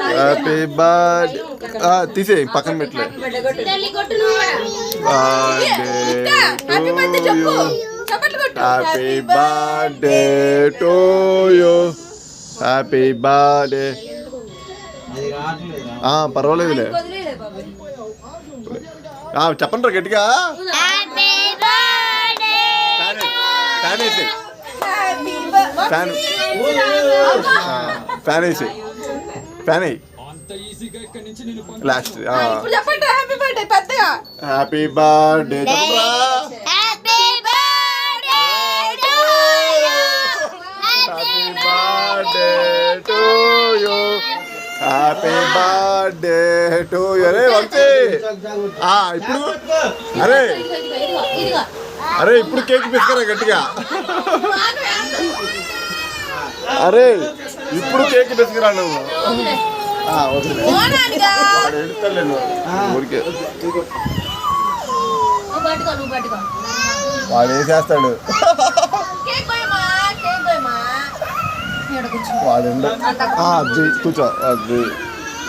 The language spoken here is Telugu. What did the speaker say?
హ్యాపీ బర్త్డే తీసే పక్కన పెట్టలే happy birthday to you happy birthday పర్వాలేదులే చెప్పండి రా గట్టిగా ఫ్యాన్ వేసి ఫ్యాన్ వేసి ఫ్యాన్ అయ్యి last happy birthday happy birthday to you happy birthday to you అరే వంశీ ఇప్పుడు అరే ఇప్పుడు కేక్ పిసుకరా గట్టిగా అరే ఇప్పుడు కేక్ పిసుకురా నువ్వు ఊరికే వాడు వేసేస్తాడు వాడు అది కూర్చో అది